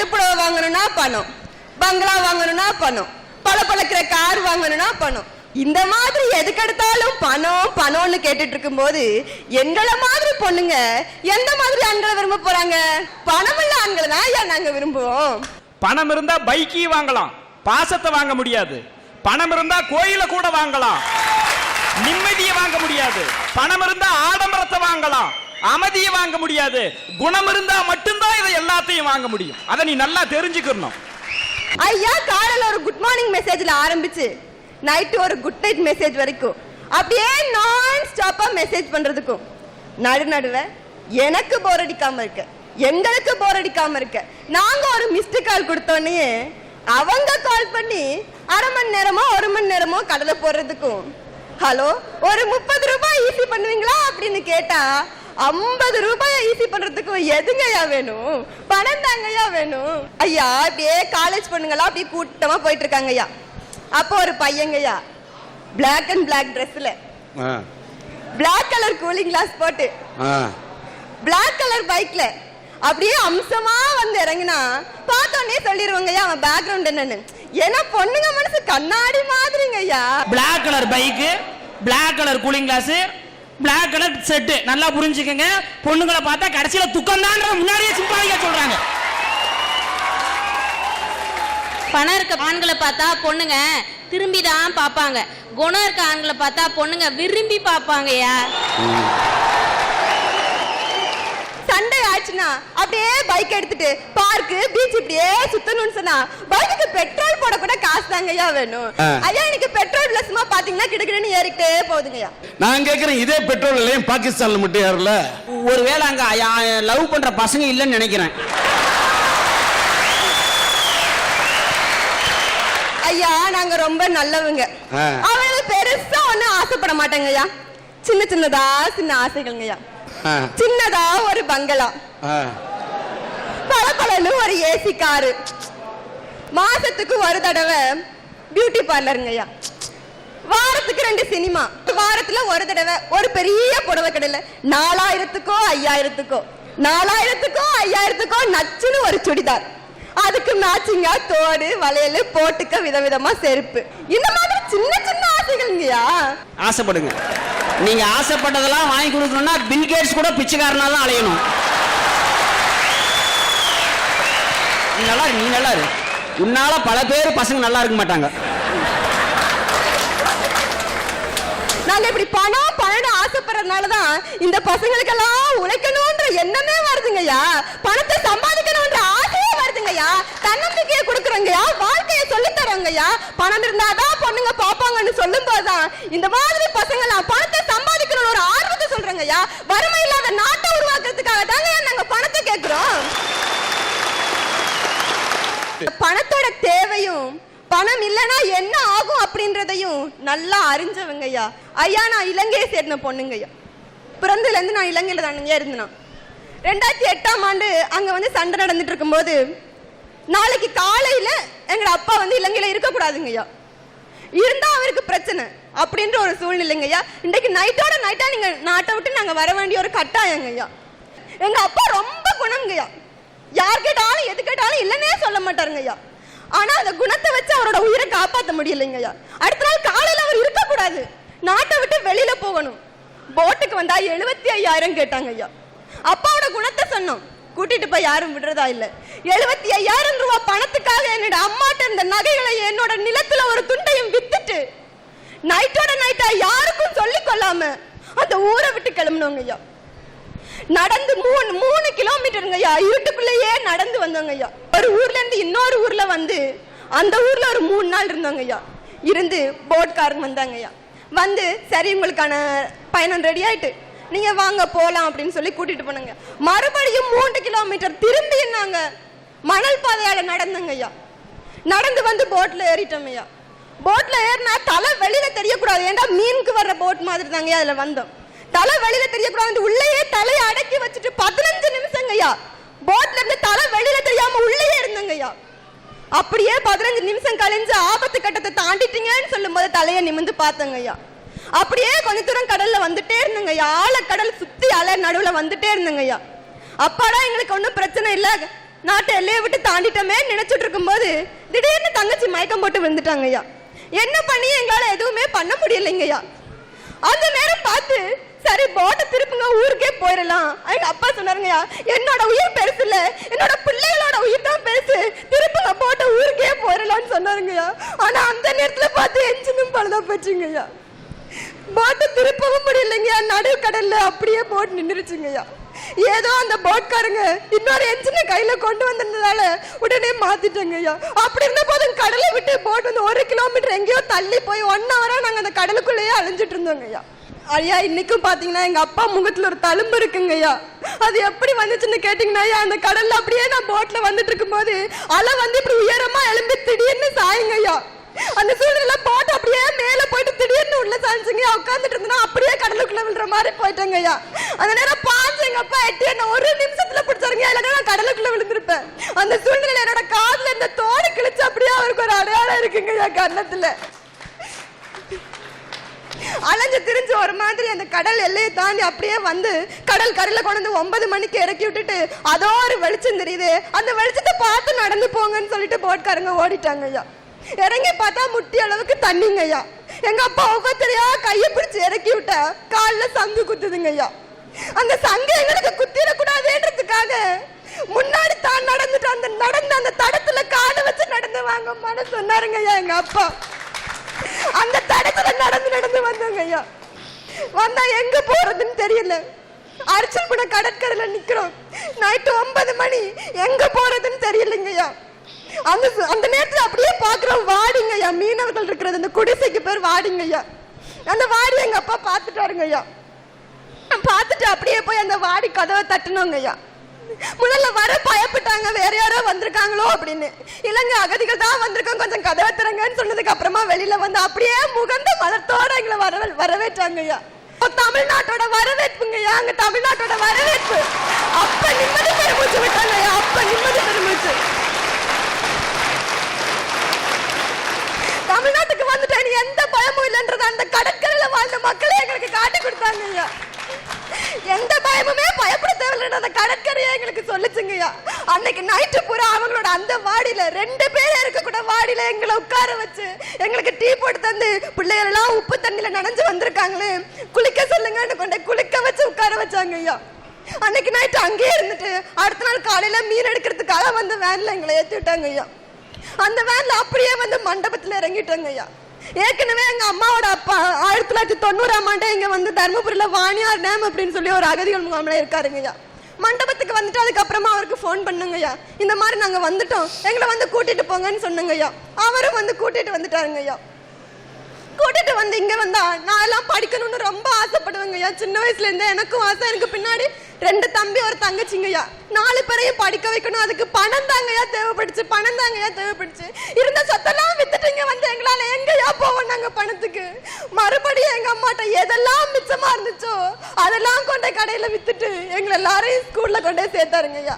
பட்டுப்புடவை வாங்கணும்னா பணம், பங்களா வாங்கணும்னா பணம், பளபளக்கிற கார் வாங்கணும்னா பணம். இந்த மாதிரி எதுக்கெடுத்தாலும் பணம் பணம்னு கேட்டுட்டு இருக்கும் போது எங்களை மாதிரி பொண்ணுங்க எந்த மாதிரி ஆண்களை விரும்ப போறாங்க? பணம் இல்ல ஆண்களை தான் ஐயா நாங்க விரும்புவோம். பணம் இருந்தா பைக்கி வாங்கலாம், பாசத்தை வாங்க முடியாது. பணம் இருந்தா கோயில கூட வாங்கலாம், நிம்மதியை வாங்க முடியாது. பணம் இருந்தா ஆடம்பரத்தை வாங்கலாம், அமைதியை வாங்க முடியாது. குணம் இருந்தா மட்டும்தான் இதை எல்லாத்தையும் வாங்க முடியும். அதை நீ நல்லா தெரிஞ்சுக்கணும். ஐயா காலையில ஒரு குட் மார்னிங் மெசேஜ்ல ஆரம்பிச்சு நைட்டு ஒரு குட் நைட் மெசேஜ் வரைக்கும் அப்படியே நான் ஸ்டாப்பா மெசேஜ் பண்றதுக்கும் நடுநடுவே எனக்கு போர் அடிக்காம இருக்க, எங்களுக்கு போர் அடிக்காம இருக்க, நாங்க ஒரு மிஸ்டு கால் கொடுத்தோன்னே அவங்க கால் பண்ணி அரை மணி நேரமோ ஒரு மணி நேரமோ கடலை போடுறதுக்கும் ஹலோ ஒரு 30 ரூபாய் ஈஸி பண்ணுவீங்களா அப்படின்னு கேட்டா 50 ரூபாய் ஈஸி பண்றதுக்கு எதுங்கய்யா வேணும்? பணம் தாங்கய்யா வேணும். ஐயா அப்படியே காலேஜ் பொண்ணுங்களா அப்படியே கூட்டமா போயிட்டு இருக்காங்க ஐயா. அப்போ ஒரு பையங்கய்யா பிளாக் அண்ட் பிளாக் ட்ரெஸ்ல பிளாக் கலர் கூலிங் கிளாஸ் போட்டு பிளாக் கலர் பைக்ல அப்படியே அம்சமா வந்து இறங்கினா பார்த்தோன்னே சொல்லிடுவாங்கய்யா அவன் பேக்ரவுண்ட் என்னன்னு. ஏன்னா பொண்ணுங்க மனசு கண்ணாடி மாதிரிங்க ஐயா. Black colour bike, black colour cooling glass, black colour set. நல்லா புரிஞ்சுக்கங்க. பொண்ணுங்களை பார்த்தா கடைசியில துக்கம் தான் முன்னாடியே சிம்பாலிக்கா சொல்றாங்க. பணம் இருக்க ஆண்களை பார்த்தா பொண்ணுங்க திரும்பி தான் பார்ப்பாங்க, குணம் இருக்க ஆண்களை பார்த்தா பொண்ணுங்க விரும்பி பார்ப்பாங்கய்யா. சண்டை ஆச்சுன்னா அப்படியே பைக் எடுத்துட்டு பார்க்கு பீச் இப்படியே சுத்தணும்னு சொன்னா பைக்குக்கு பெட்ரோல் போட கூட காசு தாங்கய்யா வேணும். ஐயா எனக்கு பெட்ரோல் பிளஸ்மா பாத்தீங்கன்னா கிடுக்கிடுன்னு ஏறிக்கிட்டே போகுதுங்கய்யா. நான் கேக்குறேன், இதே பெட்ரோல் இல்லையும் பாகிஸ்தான்ல மட்டும் ஏறல? ஒருவேளை அங்க லவ் பண்ற பசங்க இல்லைன்னு நினைக்கிறேன். ஐயா நாங்க ரொம்ப நல்லவங்க, அவனுக்கு பெருசா ஒண்ணும் ஆசைப்பட மாட்டாங்கய்யா. சின்ன சின்னதா சின்ன ஆசைகள்ங்கய்யா. சின்னதா ஒரு பங்களா, பளபளன்னு ஒரு ஏசி காரு, மாசத்துக்கு ஒரு தடவை பியூட்டி பார்லருங்கய்யா, வாரத்துக்கு 2 சினிமா, வாரத்துல ஒரு தடவை ஒரு பெரிய புடவை கடையில 4000க்கோ 5000க்கோ 4000க்கோ 5000க்கோ நச்சுன்னு ஒரு சுடிதார், அதுக்கு மேட்சிங்கா தோடு வளையல் போட்டுக்க விதவிதமா செருப்பு. இந்த மாதிரி சின்ன சின்ன ஆசைகள்ங்கய்யா. ஆசைப்படுங்க. நீங்க ஆசைப்பட்டதெல்லாம் வாங்கி கொடுக்கணும்னா பில்கேட்ஸ் கூட பிச்சைக்காரனால தான் அலையணும். நீ நல்லா இரு. உன்னால பல பேர் பசங்க நல்லா இருக்க மாட்டாங்க. நாங்க இப்படி பணம் பணம் ஆசைப்படுறதுனாலதான் இந்த பசங்களுக்கெல்லாம் உழைக்கணும்ன்ற எண்ணமே வருதுங்கய்யா. பணத்தை சம்பாதிக்கணும்ன்ற ஆசையே வருதுங்கய்யா. தன்னம்பிக்கையை கொடுக்குறோங்கய்யா, வாழ்க்கையை சொல்லி தரோங்கய்யா. பணம் இருந்தாதான் பொண்ணுங்க பாப்பாங்கன்னு சொல்லும் போதுதான் இந்த மாதிரி பசங்களாம் பணத்தை சம்பாதிக்கணும்னு ஒரு ஆர்வத்தை சொல்றாங்கய்யா. வறுமை இல்லாத நாட்டை உருவாக்குறதுக்காக தாங்க நாங்க பணத்தை கேட்கிறோம். பணத்தோட தேவையும் பணம் இல்லனா என்ன ஆகும் அப்படின்றதையும் நல்லா அறிஞ்சவங்கய்யா. ஐயா நான் இலங்கையை சேர்ந்த பொண்ணுங்கய்யா. பிறந்ததுல இருந்து நான் இலங்கையில தானுங்க இருந்தேன். 2008ஆம் ஆண்டு அங்க வந்து சண்டை நடந்துட்டு இருக்கும்போது நாளைக்கு காலையில எங்க அப்பா வந்து இலங்கையில இருக்க கூடாதுங்கய்யா, இருந்தா அவருக்கு பிரச்சனை அப்படின்ற ஒரு சூழ்நிலைங்கய்யா. இன்றைக்கு நைட்டோட நைட்டா நீங்க நாட்டை விட்டு நாங்க வர வேண்டிய ஒரு கட்டாயங்கய்யா. எங்க அப்பா ரொம்ப குணம்ங்கய்யா, யார் கேட்டாலும் எது கேட்டாலும் இல்லன்னே சொல்ல மாட்டாருங்கய்யா. ஆனா அந்த குணத்தை வச்சு அவரோட உயிரை காப்பாற்ற முடியலைங்கய்யா. அடுத்த நாள் காலையில அவர் இருக்க கூடாது, நாட்டை விட்டு வெளியில போகணும். போட்டுக்கு வந்தா 75,000 கேட்டாங்க ஐயா. அப்பாவோட குணத்தை சொன்னோம், கூட்டிட்டு போய் யாரும் விடுறதா இல்ல. 75,000 ரூபாய் பணத்துக்காக என்னோட அம்மாட்ட இருந்த நகைகளை என்னோட நிலத்துல ஒரு துண்டையும் வித்துட்டு நைட்டோட நைட்டா யாருக்கும் சொல்லி கொள்ளாம அந்த ஊரை விட்டு கிளம்புனோங்க ஐயா. நடந்து 3 கிலோமீட்டருங்க ஐயா, இருட்டுக்குள்ளேயே நடந்து வந்தோங்க ஐயா. ஒரு ஊர்ல இருந்து இன்னொரு ஊர்ல வந்து அந்த ஊர்ல ஒரு 3 நாள் இருந்தோங்க ஐயா. இருந்து போட்காரங்க வந்தாங்க ஐயா. வந்து சரி உங்களுக்கான பயணம் ரெடி ஆயிட்டு நீங்க வாங்க போலாம் அப்படின்னு சொல்லி கூட்டிட்டு போனாங்க. மறுபடியும் 3 கிலோமீட்டர் திரும்பி நாங்க மணல் பாதையால நடந்தங்க ஐயா. நடந்து வந்து போட்ல ஏறிட்டோம் ஐயா. போட்ல ஏறினா தலை வெளியில தெரியக்கூடாது, ஏன்டா மீனுக்கு வர்ற போட் மாதிரி தாங்க அதுல வந்தோம். தலை வெளியில தெரியக்கூடாது, உள்ளேயே தலையை அடக்கி வச்சுட்டு 15 நிமிஷங்க ஐயா போட்ல இருந்து தலை வெளியில தெரியாம உள்ளேயே இருந்தங்க ஐயா. அப்படியே 15 நிமிஷம் கழிஞ்சு ஆபத்து கட்டத்தை தாண்டிட்டீங்கன்னு சொல்லும் போது தலையை நிமிந்து பார்த்தங்க ஐயா. அப்படியே கொஞ்ச தூரம் கடல்ல வந்துட்டே இருந்தங்க ஐயா. ஆழக்கடல் சுத்தி அலை நடுவுல வந்துட்டே இருந்தங்க ஐயா. அப்பாடா எங்களுக்கு ஒன்றும் பிரச்சனை இல்லை, நாட்டு எல்லையை விட்டு தாண்டிட்டோமே நினைச்சிட்டு இருக்கும்போது திடீர்னு தங்கச்சி மயக்கம் போட்டு விழுந்துட்டாங்க ஐயா. என்ன பண்ணி எங்களால எதுவுமே பண்ண முடியலைங்கய்யா. அந்த நேரம் பார்த்து சரி போட்டை திருப்புங்க, ஊருக்கே போயிடலாம். எங்க அப்பா சொன்னாருங்கய்யா, என்னோட உயிர் பெருசு இல்ல, என்னோட பிள்ளைகளோட உயிர் தான் பெருசு, திருப்புங்க போட்ட ஊருக்கே போயிடலாம்னு சொன்னாருங்கய்யா. ஆனா அந்த நேரத்துல பார்த்து என்ஜினும் பழுதா போச்சுங்கய்யா. போட்டை திருப்பவும் முடியலைங்கய்யா. நடு கடல்ல அப்படியே போட் நின்றுச்சுங்கய்யா. ஏதோ அந்த போட்காரங்க இன்னொரு என்ஜினை கையில கொண்டு வந்திருந்ததால உடனே மாத்திட்டாங்கய்யா. அப்படி இருந்த போதும் கடலை விட்டு போட் வந்து 1 கிலோமீட்டர் எங்கேயோ தள்ளி போய் 1 ஹவரா நாங்க அந்த கடலுக்குள்ளேயே அலைஞ்சிட்டு இருந்தோங்க ஐயா. ஐயா இன்னைக்கும் பாத்தீங்கன்னா எங்க அப்பா முகத்துல ஒரு தழும்பு இருக்குங்க ஐயா. அது எப்படி வந்துச்சுன்னு கேட்டீங்கன்னா ஐயா, அந்த கடல்ல அப்படியே நான் போட்ல வந்துட்டு இருக்கும் போது அலை வந்து இப்படி உயரமா எழும்பி திடீர்னு சாயுங்க ஐயா. அந்த சூழ்நிலை போட்டு அப்படியே மேல போயிட்டு திடீர்னு உள்ள சாஞ்சுங்க. உட்காந்துட்டு இருந்தா அப்படியே கடலுக்குள்ள விழுற மாதிரி போயிட்டாங்க ஐயா. அந்த நேரம் பாஞ்சு எங்க அப்பா எட்டி என்ன 1 நிமிஷத்துல பிடிச்சாருங்க, இல்லைன்னா நான் கடலுக்குள்ள விழுந்திருப்பேன். அந்த சூழ்நிலை என்னோட காதுல இந்த தோடு கிழிச்சு அப்படியே அவருக்கு ஒரு அடையாளம் இருக்குங்க ஐயா கன்னத்துல. அலைஞ்சு திரிஞ்சு ஒரு மாதிரி அந்த கடல் எல்லையை தாண்டி அப்படியே வந்து கடல் கரையில கொண்டு 9 மணிக்கு இறக்கி விட்டுட்டு அதோ ஒரு வெளிச்சம் தெரியுது, அந்த வெளிச்சத்தை பார்த்து நடந்து போங்கன்னு சொல்லிட்டு போட்காரங்க ஓடிட்டாங்க ஐயா. இறங்கி பார்த்தா முட்டி அளவுக்கு தண்ணிங்க ஐயா. எங்க அப்பா ஒவ்வொருத்தரையா கையை பிடிச்சு இறக்கி விட்ட கால்ல சங்கு குத்துதுங்க ஐயா. அந்த சங்கு எங்களுக்கு குத்திடக்கூடாதுன்றதுக்காக முன்னாடி தான் நடந்துட்டு அந்த தடத்துல காலை வச்சு நடந்து வாங்கம்மான்னு சொன்னாருங்க ஐயா எங்க அப்பா. அந்த தடத்துல நடந்து வந்தாங்க ஐயா. வந்தா எங்க போறதுன்னு தெரியல. அரிச்சல்புட கடற்கரையில நிக்கிறோம். நைட்டு 9 மணி, எங்க போறதுன்னு தெரியலைங்க ஐயா. அந்த நேரத்துல அப்படியே பாக்குறோம் வாடிங்க ஐயா, மீனவர்கள் இருக்கிறது அந்த குடிசைக்கு பேர் வாடிங்க ஐயா. அந்த வாடி எங்க அப்பா பாத்துட்டாருங்க ஐயா. பாத்துட்டு அப்படியே போய் அந்த வாடி கதவை தட்டணுங்க ஐயா. முதல்ல வர பயப்பட்டாங்க, வேற யாரோ வந்திருக்காங்களோ அப்படின்னு. இல்லங்க அகதிகள் தான் வந்திருக்கோம், கொஞ்சம் கதவை திறங்கன்னு சொன்னதுக்கு அப்புறமா வெளியில வந்து அப்படியே முகந்த மலத்தோட எங்களை வரவேற்றாங்க ஐயா. தமிழ்நாட்டோட வரவேற்புங்க ஐயா, அங்க தமிழ்நாட்டோட வரவேற்பு. அப்ப நிம்மதி பெருமூச்சு விட்டாங்க ஐயா, அப்ப நிம்மதி பெருமூச்சு. தமிழ்நாட்டுக்கு வந்துட்டேன் எந்த பயமும் இல்லைன்றத அந்த கடற்கரையில வாழ்ந்த மக்களே எங்களுக்கு காட்டி கொடுத்தாங்க ஐயா. எந்த பயமுமே பயப்பட தேவையில்லை அந்த கடற்கரையை எங்களுக்கு சொல்லிச்சுங்கய்யா. அன்னைக்கு நைட்டு பூரா அவங்களோட அந்த வாடியில 2 பேர் இருக்க கூட வாடியில எங்களை உட்கார வச்சு எங்களுக்கு டீ போட்டு தந்து, பிள்ளைகள் எல்லாம் உப்பு தண்ணியில நனைஞ்சு வந்திருக்காங்களே குளிக்க சொல்லுங்கன்னு கொண்டு குளிக்க வச்சு உட்கார வச்சாங்க ஐயா. அன்னைக்கு நைட்டு அங்கேயே இருந்துட்டு அடுத்த நாள் காலையில மீன் எடுக்கிறதுக்காக வந்து வேன்ல எங்களை ஏற்றி விட்டாங்க ஐயா. அந்த வேன்ல அப்படியே வந்து மண்டபத்துல இறங்கிட்டாங்க ஐயா. ஏற்கனவே எங்க அம்மாவோட அப்பா 1990ஆம் ஆண்டு இங்க வந்து தர்மபுரியில வாணியார் டேம் அப்படின்னு சொல்லி ஒரு அகதிகள் முகாம்ல இருக்காருங்க ஐயா. மண்டபத்துக்கு வந்துட்டு அதுக்கப்புறமா அவருக்கு போன் பண்ணுங்க ஐயா, இந்த மாதிரி நாங்க வந்துட்டோம், எங்களை வந்து கூட்டிட்டு போங்கன்னு சொன்னங்க ஐயா. அவரும் வந்து கூட்டிட்டு வந்துட்டாருங்க ஐயா. கூட்டிட்டு வந்து இங்க வந்தா நான் எல்லாம் படிக்கணும்னு ரொம்ப ஆசைப்படுவேங்க ஐயா. சின்ன வயசுல இருந்தே எனக்கும் ஆசை. எனக்கு பின்னாடி 2 தம்பி ஒரு தங்கச்சிங்கய்யா. 4 பேரையும் படிக்க வைக்கணும், அதுக்கு பணம் தாங்கய்யா தேவைப்படுச்சு. இருந்த சொத்தெல்லாம் வித்துட்டு இங்க வந்து எங்களால எங்கயா போவோம் நாங்க பணத்துக்கு. மறுபடியும் எங்க அம்மாட்ட எதெல்லாம் மிச்சமா இருந்துச்சோ அதெல்லாம் கொண்ட கடையில வித்துட்டு எங்களை எல்லாரையும் ஸ்கூல்ல கொண்டே சேர்த்தாருங்க ஐயா.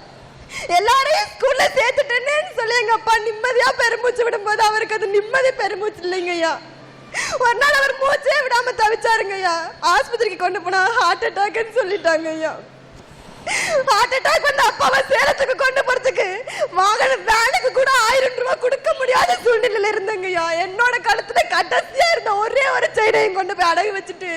எல்லாரையும் ஸ்கூல்ல சேர்த்துட்டேன்னு சொல்லி எங்க அப்பா நிம்மதியா பெருமூச்சு விடும்போது அவருக்கு அது நிம்மதி பெருமூச்சு இல்லைங்க ஐயா. ஒரு நாள் அவர் மூச்சே விடாம தவிச்சாருங்க ஐயா. ஆஸ்பத்திரிக்கு கொண்டு போனா ஹார்ட் அட்டாக்னு சொல்லிட்டாங்க ஐயா. ஹார்ட் அட்டாக் வந்து அப்பாவை சேலத்துக்கு கொண்டு போறதுக்கு வேனுக்கு கூட 1000 ரூபாய் கொடுக்க முடியாத சூழ்நிலையில இருந்தங்க ஐயா. என்னோட கழுத்துல கடைசியா இருந்த ஒரே ஒரு செயினையும் கொண்டு போய் அடகு வச்சுட்டு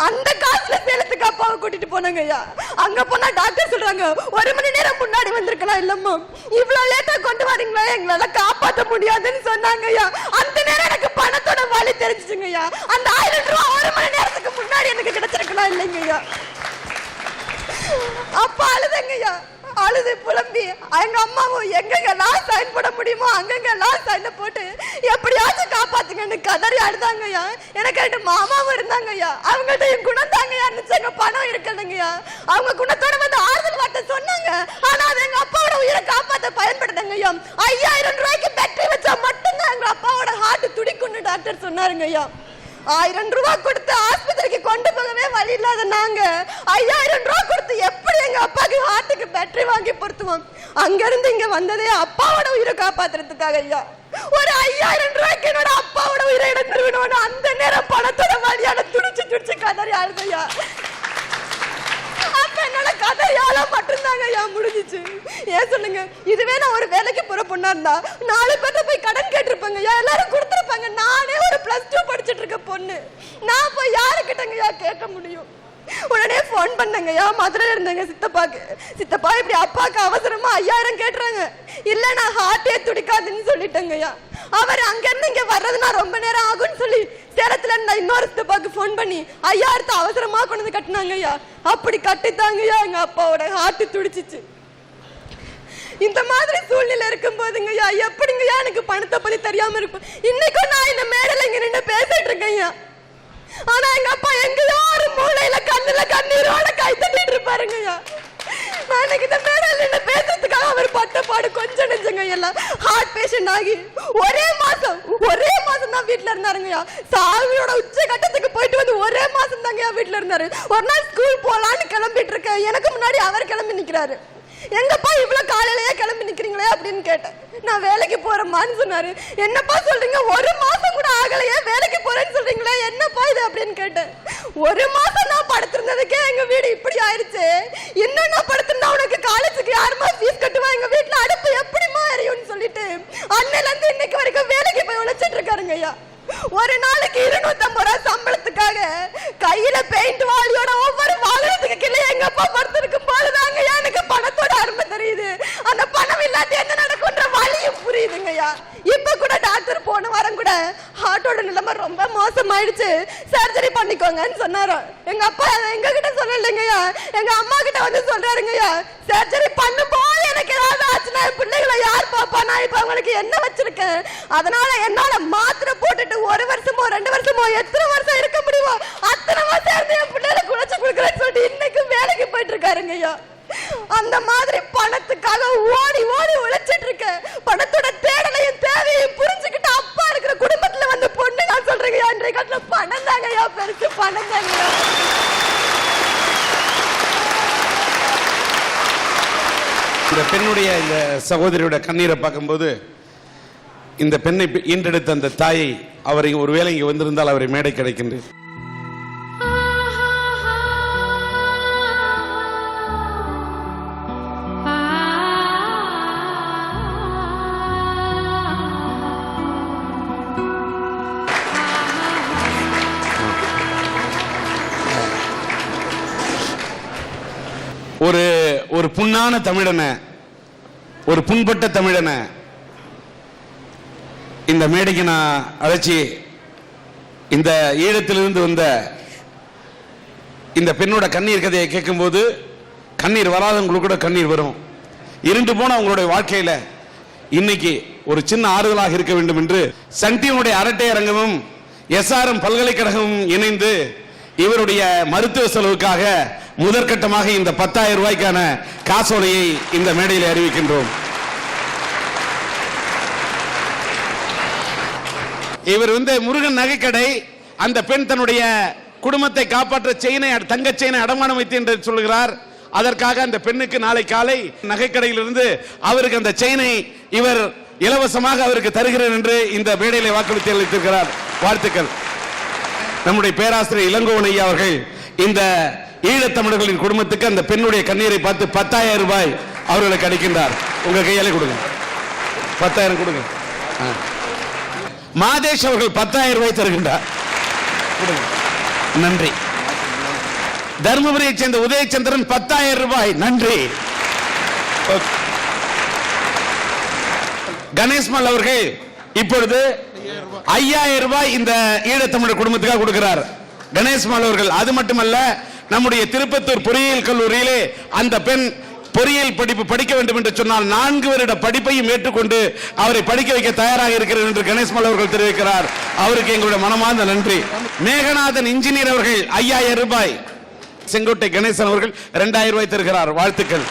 அந்த காசுல சேலத்துக்கு அப்பாவை கூட்டிட்டு போனாங்க ஐயா. அங்க போனா டாக்டர் சொல்றாங்க 1 மணி நேரம் முன்னாடி வந்திருக்கலாம், இல்லம்மா இவ்வளவு லேட்டா கொண்டு வரீங்களா, எங்களால காப்பாற்ற முடியாதுன்னு சொன்னாங்க ஐயா. அந்த நேரம் எனக்கு பணத்தோட வலி தெரிஞ்சுச்சுங்க ஐயா. அந்த 1000 ரூபாய் 1 மணி நேரத்துக்கு முன்னாடி எனக்கு கிடைச்சிருக்கலாம் இல்லைங்க ஐயா. அப்பா அழுதுங்கய்யா, அழுது புலம்பி எங்க அம்மாவும் எங்கெங்கெல்லாம் சைன் போட முடியுமோ அங்கெங்கெல்லாம் சைனை போட்டு எப்படியாச்சும் காப்பாத்துங்கன்னு கதறி அழுதாங்கய்யா. எனக்கு 2 மாமாவும் இருந்தாங்கய்யா. அவங்கள்ட்ட என் குணம் தாங்கய்யா இருந்துச்சு, எங்க பணம் இருக்குதுங்கய்யா. அவங்க குணத்தோட வந்து ஆறுதல் வார்த்தை சொன்னாங்க. ஆனா அது எங்க அப்பாவோட உயிரை காப்பாற்ற பயன்படுதுங்கய்யா. 5000 ரூபாய்க்கு பேட்டரி வச்சா மட்டும்தான் எங்க அப்பாவோட ஹார்ட் துடிக்கும்னு டாக்டர் சொன்னாருங்கய்யா. 1000 ரூபாய் கொடுத்து ஆஸ்பத்திரிக்கு கொண்டு போகவே வழி இல்லாத நாங்க 5000 ரூபாய் கொடுத்து எப்படி எங்க அப்பாக்கு ஹார்ட்டுக்கு பேட்டரி வாங்கி பொருத்துவோம். அங்க இருந்து இங்க வந்ததே அப்பாவோட உயிரை காப்பாத்துறதுக்காக ஐயா. ஒரு 5000 ரூபாய்க்கு என்னோட அப்பாவோட உயிரை இழந்துருவேணும். அந்த நேரம் பணத்தோட வழியான துடிச்சு கதறி அழுதையா. அப்ப என்னால கதையால மட்டும்தாங்க ஐயா முடிஞ்சிச்சு. ஏன் சொல்லுங்க, இதுவே நான் ஒரு வேலைக்கு போற பொண்ணா இருந்தா 4 பேர்ட்ட போய் கடன் கேட்டிருப்பாங்க ஐயா, எல்லாரும் கொடுத்துருப்பாங்க. நானே ஒரு +2 படிச்சுட்டு இருக்க பொண்ணு, நான் போய் யாருக்கிட்டங்க ஐயா கேட்க முடியும்? உடனே போன் பண்ணங்கய்யா, மதுரையில இருந்தாங்க சித்தப்பாக்கு. சித்தப்பா இப்படி அப்பாக்கு அவசரமா 5000 கேட்டுறாங்க. இல்ல நான் ஹார்ட்டே துடிக்காதுன்னு சொல்லிட்டேங்கய்யா. அவர் அங்க இருந்து இங்க வர்றதுனா ரொம்ப நேரம் ஆகும்னு சொல்லி சேலத்துல இருந்த இன்னொரு சித்தப்பாக்கு போன் பண்ணி 5000 அவசரமா கொண்டு வந்து கட்டினாங்கய்யா. அப்படி கட்டித்தாங்கய்யா எங்க அப்பாவோட ஹார்ட் துடிச்சிச்சு. இந்த மாதிரி சூழ்நிலை இருக்கும் போதுங்கய்யா எப்படிங்கய்யா எனக்கு பணத்தை பத்தி தெரியாம இருக்கும்? இன்னைக்கும் நான் இந்த மேடையில இங்க நின்று பேசிட்டு இருக்கேன்யா. ஆனா எங்க அப்பா எங்கேயோ ஒரு மூலையில கண்ணுல கண்ணீரோட கை தட்டிட்டு இருப்பாருங்கய்யா. நான் இன்னைக்கு இந்த மேடையில நின்று பேசுறதுக்காக அவர் பட்ட பாடு கொஞ்சம் நெஞ்சங்க. எல்லாம் ஹார்ட் பேஷண்ட் ஆகி ஒரே மாசம் தான் வீட்டுல இருந்தாருங்கய்யா. சாமியோட உச்ச கட்டத்துக்கு போயிட்டு வந்து ஒரே மாசம் தாங்கய்யா வீட்டுல இருந்தாரு. ஒரு நாள் ஸ்கூல் போலான்னு கிளம்பிட்டு இருக்கேன், எனக்கு முன்னாடி அவர் கிளம்பி நிக்கிறாரு. எங்கப்பா இவ்வளவு காலையிலேயே கிளம்பி நிக்கிறீங்களே அப்படின்னு கேட்டேன். நான் வேலைக்கு போறேம்மான்னு சொன்னாரு. என்னப்பா சொல்றீங்க, 1 மாசம் கூட ஆகலையே வேலைக்கு போறேன்னு சொல்றீங்களே, என்னப்பா இது அப்படின்னு கேட்டேன். 1 மாசம் நான் படுத்திருந்ததுக்கே எங்க வீடு இப்படி ஆயிடுச்சு, இன்னும் நான் படுத்திருந்தா உனக்கு காலேஜுக்கு யாருமா ஃபீஸ் கட்டுவா, எங்க வீட்டுல அடுப்பு எப்படிமா எரியும்னு சொல்லிட்டு அன்னையில இருந்து இன்னைக்கு வரைக்கும் வேலைக்கு போய் உழைச்சிட்டு இருக்காருங்க ஐயா. ஒரு நாளைக்கு 250 ரூபாய் சம்பளத்துக்காக கையில பெயிண்ட் வாளியோட ஒவ்வொரு வாகனத்துக்கு கீழே எங்க அப்பா படுத்திருக்கும் போதுதாங்க எனக்கு பணத்தோட அருமை தெரியுது. அந்த பணம் இல்லாட்டி என்ன நடக்கும்ன்ற வழியும் புரியுதுங்கய்யா. இப்ப கூட டாக்டர் போன வாரம் கூட ஹார்ட்டோட நிலைமை ரொம்ப மோசமாயிடுச்சு, சர்ஜரி பண்ணிக்கோங்கன்னு சொன்னாரோ. எங்க அப்பா எங்க கிட்ட சொல்லலைங்கய்யா, எங்க அம்மா கிட்ட வந்து சொல்றாருங்கய்யா, சர்ஜரி பண்ணும்போது எனக்கு ஏதாவது ஆச்சுன்னா பிள்ளைகளை யார் பாப்பா, நான் இப்ப அவங்களுக்கு என்ன வச்சிருக்கேன், அதனால என்னால மாத்திரை போட்டுட்டு 1 வருஷமோ 2 வருஷமோ எத்தனை வருஷம் இருக்க முடியுமோ அத்தனை சேர்ந்து என் பிள்ளைகளை குழைச்சு கொடுக்குறேன்னு சொல்லிட்டு இன்னைக்கு வேலைக்கு போயிட்டு இருக்காருங்கய்யா. அந்த மாதிரி பணத்துக்காக ஓடி ஓடி உழைச்சிட்டு இருக்க, பணத்தோட தேடலையும் தேவையும் புரிஞ்சுக்கிட்டு அப்பா இருக்கிற குடும்பத்துல வந்து பொண்ணு நான் சொல்றேங்கய்யா, அன்றைய காலத்துல பணம் தாங்கய்யா பெருசு, பணம் தாங்கய்யா. இந்த பெண்ணுடைய இந்த சகோதரியோட கண்ணீரை பார்க்கும்போது இந்த பெண்ணை ஈன்றெடுத்த அந்த தாயை அவரை ஒருவேளை இங்கே வந்திருந்தால் அவரை மேடை கிடைக்கின்றது. ஒரு புண்ணான தமிழனை, ஒரு புண்பட்ட தமிழனை இந்த மேடைக்கு நான் அழைச்சி இந்த ஈழத்திலிருந்து வந்த இந்த பெண்ணோட கண்ணீர் கதையை கேட்கும்போது கண்ணீர் வராதவங்களுக்கு கூட கண்ணீர் வரும். இருண்டு போன அவங்களுடைய வாழ்க்கையில இன்னைக்கு ஒரு சின்ன ஆறுதலாக இருக்க வேண்டும் என்று சன் டிவியுடைய அரட்டை அரங்கமும் SRM பல்கலைக்கழகமும் இணைந்து இவருடைய மருத்துவ செலவுக்காக முதற்கட்டமாக இந்த 10,000 ரூபாய்க்கான காசோலையை இந்த மேடையில் அறிவிக்கின்றோம். இவர் முருகன் நகைக்கடை, அந்த பெண் தன்னுடைய குடும்பத்தை காப்பாற்ற தங்க செயினை அடமானம் வைத்து என்று சொல்கிறார். அதற்காக அந்த பெண்ணுக்கு நாளை காலை நகைக்கடையிலிருந்து அவருக்கு அந்த செயினை இவர் இலவசமாக அவருக்கு தருகிறார் என்று இந்த மேடையிலே வாக்குறுதி அளித்திருக்கிறார். வாழ்த்துக்கள். நம்முடைய பேராசிரியர் இளங்கோவன் ஐயா அவர்கள் இந்த ஈழத்தமிழர்களின் குடும்பத்துக்கு அந்த பெண்ணுடைய கண்ணீரை பார்த்து 10,000 ரூபாய் அவர்களுக்கு அளிக்கின்றார். உங்க கையாலே கொடுங்க, 10,000 கொடுங்க. மாதேஷ் அவர்கள் 10,000 ரூபாய் தருகின்றார். நன்றி. தர்மபுரியை சேர்ந்த உதயச்சந்திரன் 10,000 ரூபாய். நன்றி. கணேஷ்மல் அவர்கள் இப்பொழுது 5,000 ரூபாய் இந்த ஈழத்தமிழர் குடும்பத்துக்காக கொடுக்கிறார். கணேஷ்மல் அவர்கள். அது மட்டுமல்ல, நம்முடைய திருப்பத்தூர் பொறியியல் கல்லூரியிலே அந்த பெண் பொறியியல் படிப்பு படிக்க வேண்டும் என்று சொன்னால் 4 வருட படிப்பையும் ஏற்றுக்கொண்டு அவரை படிக்க வைக்க தயாராக இருக்கிறார் என்று கணேஷ்மல் அவர்கள் தெரிவிக்கிறார். அவருக்கு எங்களுடைய மனமார்ந்த நன்றி. மேகநாதன் இன்ஜினியர் அவர்கள் 5,000 ரூபாய். செங்கோட்டை கணேசன் அவர்கள் 2,000 ரூபாய் தருகிறார். வாழ்த்துக்கள்.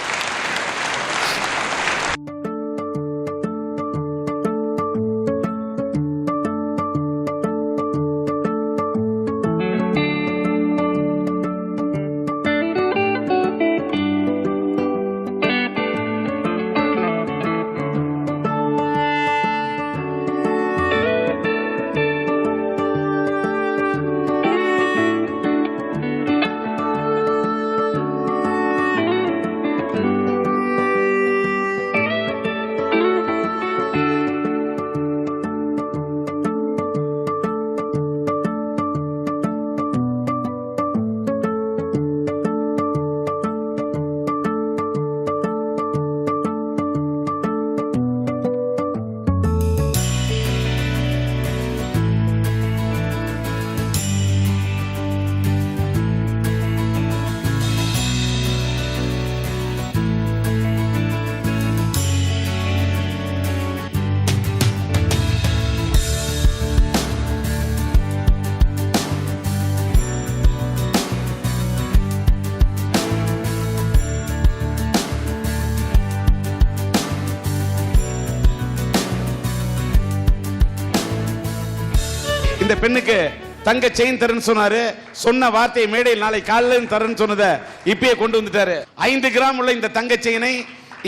இந்த பெண்ணுக்கு தங்க செயின் தரேன்னு சொன்னாரு. சொன்ன வார்த்தையை மேடையில் நாளை காலையில் தரேன்னு சொன்னதை இப்பயே கொண்டு வந்துட்டாரு. 5 கிராம் உள்ள இந்த தங்க செயினை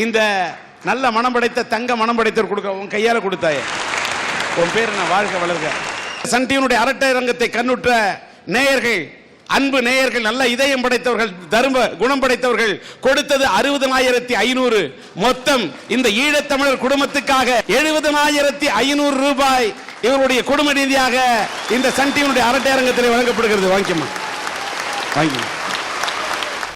இந்த நல்ல மனம் படைத்த தங்க மனம் படைத்தவர் கொடுக்க உன் கையால கொடுத்தாயே. உன் பேர் நான் வாழ்க வளர்க. சன் டிவியினுடைய அரட்டை ரங்கத்தை கண்ணுற்ற நேயர்கள், அன்பு நேயர்கள், நல்ல இதயம் படைத்தவர்கள், தர்ம குணம் படைத்தவர்கள் கொடுத்தது 60,500. மொத்தம் இந்த ஈழத்தமிழர் குடும்பத்துக்காக 70,500 ரூபாய் இவருடைய குடும்ப நிதியாக இந்த சன் டிவியினுடைய அரட்டை அரங்கத்தில் வழங்கப்படுகிறது. வாங்கிக்கமா, வாங்கிக்கமா.